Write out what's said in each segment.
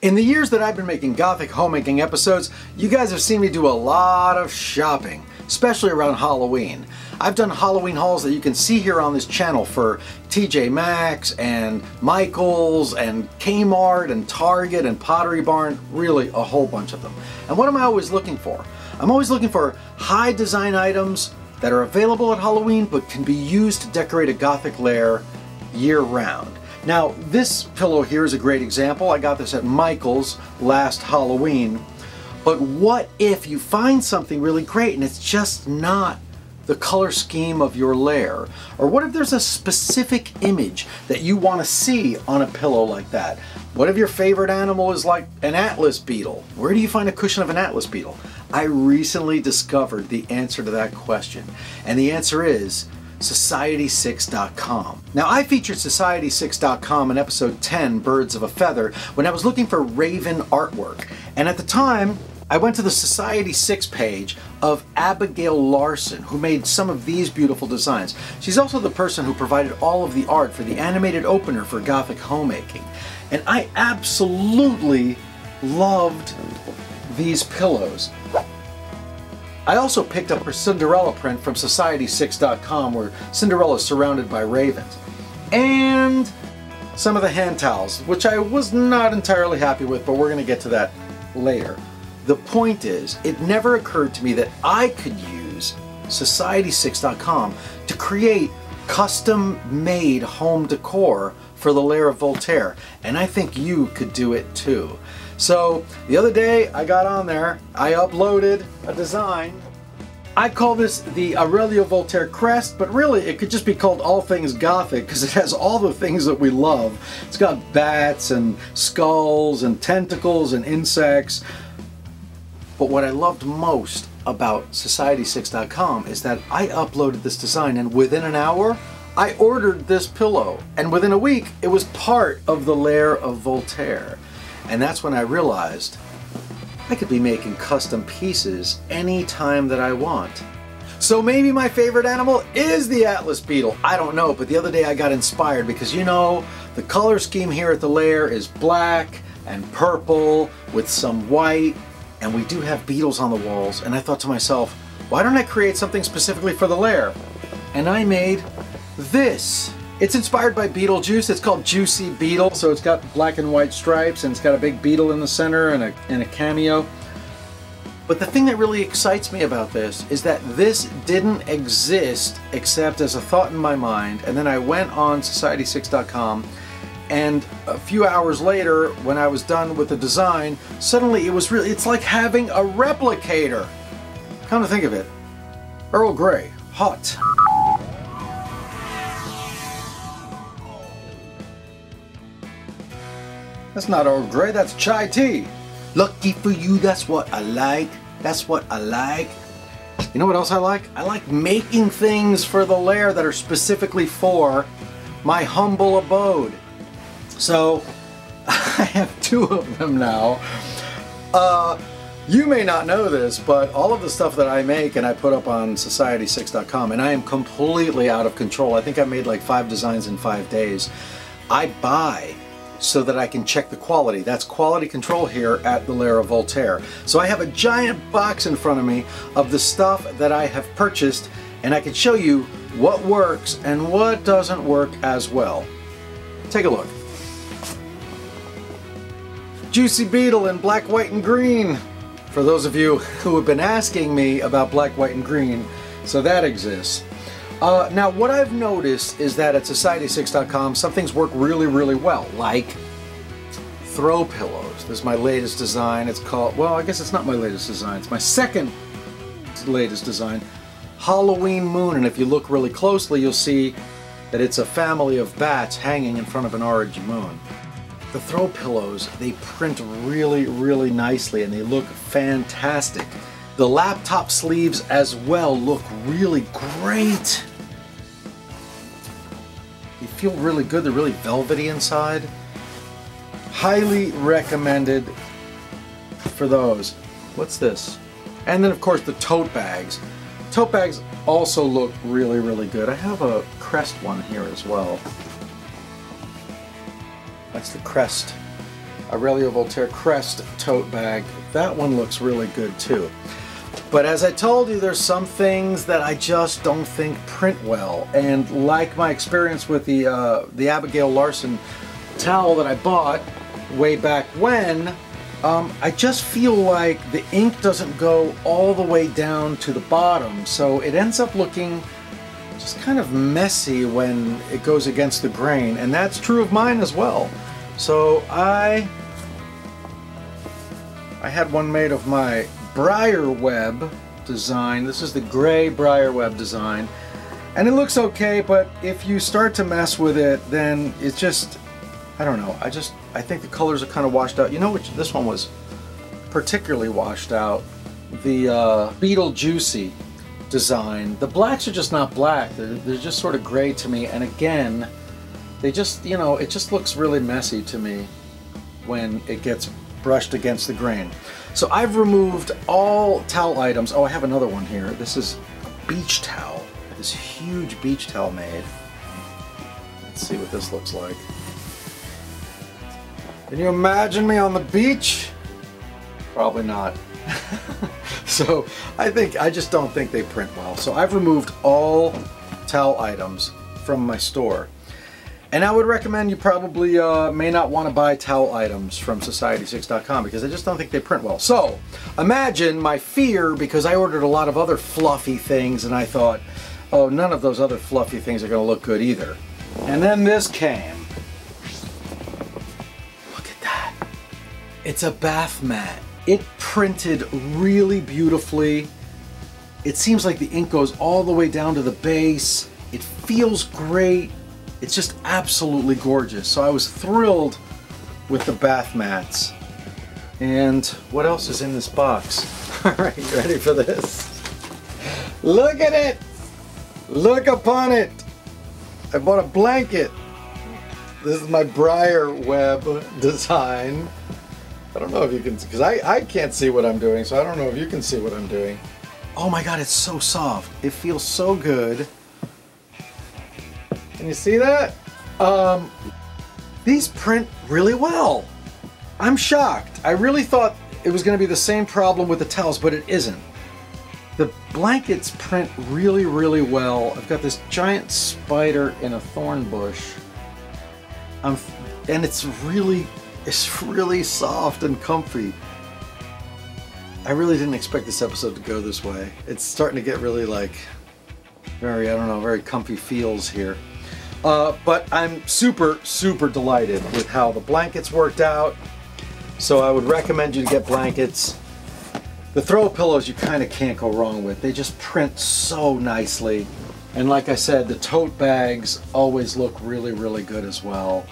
In the years that I've been making Gothic homemaking episodes, you guys have seen me do a lot of shopping, especially around Halloween. I've done Halloween hauls that you can see here on this channel for TJ Maxx and Michaels and Kmart and Target and Pottery Barn, really a whole bunch of them. And what am I always looking for? I'm always looking for high design items that are available at Halloween but can be used to decorate a Gothic lair year-round. Now, this pillow here is a great example. I got this at Michael's last Halloween. But what if you find something really great and it's just not the color scheme of your lair? Or what if there's a specific image that you want to see on a pillow like that? What if your favorite animal is like an Atlas beetle? Where do you find a cushion of an Atlas beetle? I recently discovered the answer to that question. And the answer is Society6.com. Now, I featured Society6.com in episode 10, Birds of a Feather, when I was looking for Raven artwork. And at the time, I went to the Society6 page of Abigail Larson, who made some of these beautiful designs. She's also the person who provided all of the art for the animated opener for Gothic Homemaking. And I absolutely loved these pillows. I also picked up her Cinderella print from Society6.com, where Cinderella is surrounded by ravens. And some of the hand towels, which I was not entirely happy with, but we're going to get to that later. The point is, it never occurred to me that I could use Society6.com to create custom-made home decor for the Lair of Voltaire, and I think you could do it too. So the other day I got on there, I uploaded a design. I call this the Aurelio Voltaire crest, but really it could just be called All Things Gothic because it has all the things that we love. It's got bats and skulls and tentacles and insects. But what I loved most about Society6.com is that I uploaded this design and within an hour I ordered this pillow, and within a week it was part of the Lair of Voltaire. And that's when I realized I could be making custom pieces anytime that I want. So maybe my favorite animal is the Atlas beetle. I don't know, but the other day I got inspired because, you know, the color scheme here at the Lair is black and purple with some white, and we do have beetles on the walls. And I thought to myself, why don't I create something specifically for the Lair? And I made this. It's inspired by Beetlejuice. It's called Juicy Beetle, so it's got black and white stripes and it's got a big beetle in the center and a cameo. But the thing that really excites me about this is that this didn't exist except as a thought in my mind, and then I went on Society6.com, and a few hours later when I was done with the design, suddenly it's like having a replicator. Come to think of it, Earl Grey, hot. That's not Earl Grey, that's chai tea. Lucky for you, that's what I like. That's what I like. You know what else I like? I like making things for the Lair that are specifically for my humble abode. So, I have two of them now. You may not know this, but all of the stuff that I make and I put up on Society6.com, and I am completely out of control. I think I made like 5 designs in 5 days. I buy so that I can check the quality. That's quality control here at the Lair of Voltaire. So I have a giant box in front of me of the stuff that I have purchased, and I can show you what works and what doesn't work as well. Take a look. Juicy Beetle in black, white, and green. For those of you who have been asking me about black, white, and green, so that exists. Now, what I've noticed is that at Society6.com, some things work really, really well, like throw pillows. This is my latest design. It's called, well, I guess it's not my latest design. It's my second latest design, Halloween Moon. And if you look really closely, you'll see that it's a family of bats hanging in front of an orange moon. The throw pillows, they print really, really nicely and they look fantastic. The laptop sleeves as well look really great. They feel really good. They're really velvety inside. Highly recommended for those. What's this? And then of course the tote bags. Tote bags also look really, really good. I have a crest one here as well. That's the crest Aurelio Voltaire Crest tote bag. That one looks really good too. But as I told you, there's some things that I just don't think print well. And like my experience with the Abigail Larson towel that I bought way back when, I just feel like the ink doesn't go all the way down to the bottom. So it ends up looking just kind of messy when it goes against the grain. And that's true of mine as well. So I had one made of my briar web design. This is the gray briar web design, and it looks okay, but if you start to mess with it, then it's just, I don't know, I think the colors are kind of washed out. You know which this one was particularly washed out? The Beetle Juicy design. The blacks are just not black, they're just sort of gray to me, and again, they just, you know, it just looks really messy to me when it gets brushed against the grain. So I've removed all towel items. Oh, I have another one here. This is a beach towel. This huge beach towel made. Let's see what this looks like. Can you imagine me on the beach? Probably not. So I just don't think they print well. So I've removed all towel items from my store. And I would recommend you probably may not want to buy towel items from Society6.com because I just don't think they print well. So imagine my fear, because I ordered a lot of other fluffy things and I thought, oh, none of those other fluffy things are going to look good either. And then this came. Look at that. It's a bath mat. It printed really beautifully. It seems like the ink goes all the way down to the base. It feels great. It's just absolutely gorgeous. So I was thrilled with the bath mats. And what else is in this box? All right, you ready for this? Look at it! Look upon it! I bought a blanket. This is my briar web design. I don't know if you can, because I can't see what I'm doing, so I don't know if you can see what I'm doing. Oh my God, it's so soft. It feels so good. Can you see that? These print really well. I'm shocked. I really thought it was going to be the same problem with the towels, but it isn't. The blankets print really, really well. I've got this giant spider in a thorn bush. And it's really soft and comfy. I really didn't expect this episode to go this way. It's starting to get really like very, I don't know, very comfy feels here. But I'm super, super delighted with how the blankets worked out. So I would recommend you to get blankets. The throw pillows you kind of can't go wrong with. They just print so nicely. And like I said, the tote bags always look really, really good as well.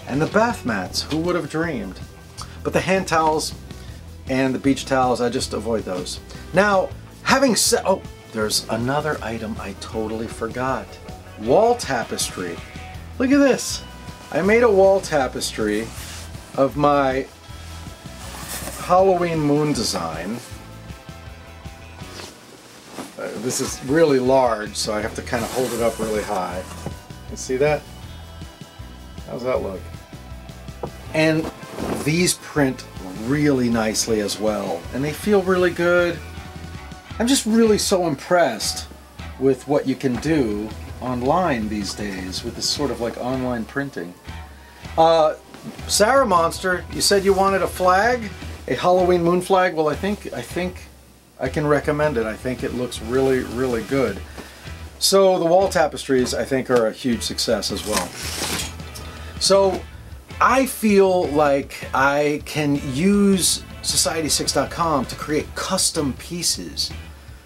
And the bath mats, who would have dreamed? But the hand towels and the beach towels, I just avoid those. Now, having said, oh, there's another item I totally forgot. Wall tapestry. Look at this. I made a wall tapestry of my Halloween moon design. This is really large, so I have to kind of hold it up really high. You see that? How's that look? And these print really nicely as well, and they feel really good. I'm just really so impressed with what you can do online these days with this sort of like online printing. Sarah Monster, you said you wanted a flag, a Halloween moon flag. Well, I think I can recommend it. I think it looks really, really good. So the wall tapestries, I think, are a huge success as well. So I feel like I can use Society6.com to create custom pieces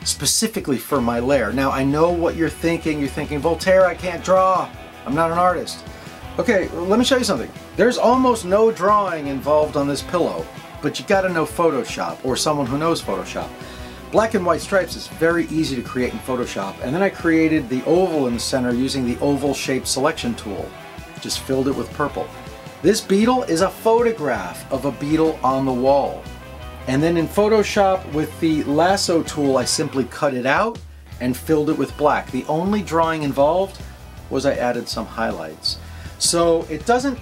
specifically for my lair. Now, I know what you're thinking. You're thinking, Voltaire, I can't draw. I'm not an artist. Okay, let me show you something. There's almost no drawing involved on this pillow, but you gotta know Photoshop, or someone who knows Photoshop. Black and white stripes is very easy to create in Photoshop, and then I created the oval in the center using the oval shape selection tool. Just filled it with purple. This beetle is a photograph of a beetle on the wall. And then in Photoshop with the lasso tool, I simply cut it out and filled it with black. The only drawing involved was I added some highlights. So it doesn't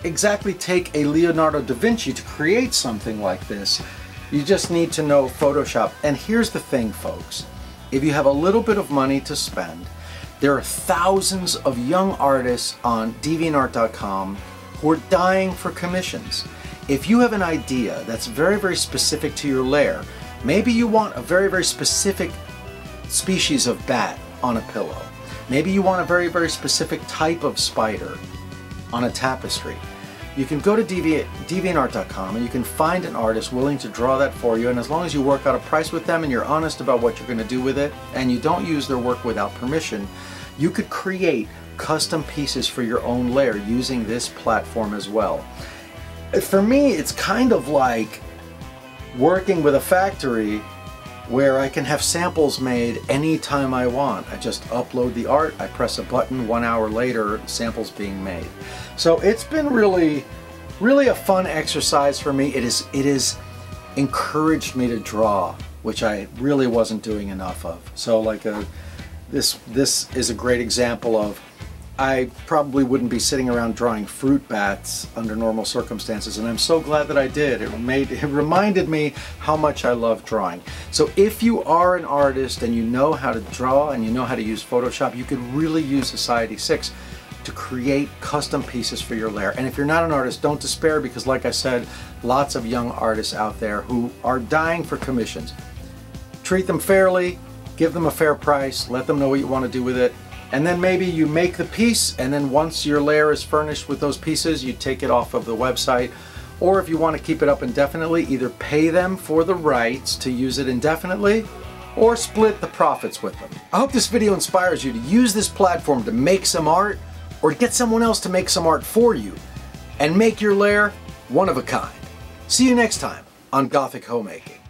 exactly take a Leonardo da Vinci to create something like this. You just need to know Photoshop. And here's the thing, folks. If you have a little bit of money to spend, there are thousands of young artists on deviantart.com who are dying for commissions. If you have an idea that's very, very specific to your lair, maybe you want a very, very specific species of bat on a pillow. Maybe you want a very, very specific type of spider on a tapestry. You can go to deviantart.com and you can find an artist willing to draw that for you, and as long as you work out a price with them and you're honest about what you're going to do with it and you don't use their work without permission, you could create custom pieces for your own lair using this platform as well. For me, it's kind of like working with a factory where I can have samples made anytime I want. I just upload the art, I press a button, 1 hour later, samples being made. So it's been really a fun exercise for me. It is encouraged me to draw, which I really wasn't doing enough of. So like this is a great example of, I probably wouldn't be sitting around drawing fruit bats under normal circumstances, and I'm so glad that I did. It reminded me how much I love drawing. So if you are an artist and you know how to draw and you know how to use Photoshop, you could really use Society 6 to create custom pieces for your lair. And if you're not an artist, don't despair, because like I said, lots of young artists out there who are dying for commissions. Treat them fairly, give them a fair price, let them know what you want to do with it. And then maybe you make the piece, and then once your lair is furnished with those pieces, you take it off of the website. Or if you want to keep it up indefinitely, either pay them for the rights to use it indefinitely, or split the profits with them. I hope this video inspires you to use this platform to make some art, or get someone else to make some art for you, and make your lair one of a kind. See you next time on Gothic Homemaking.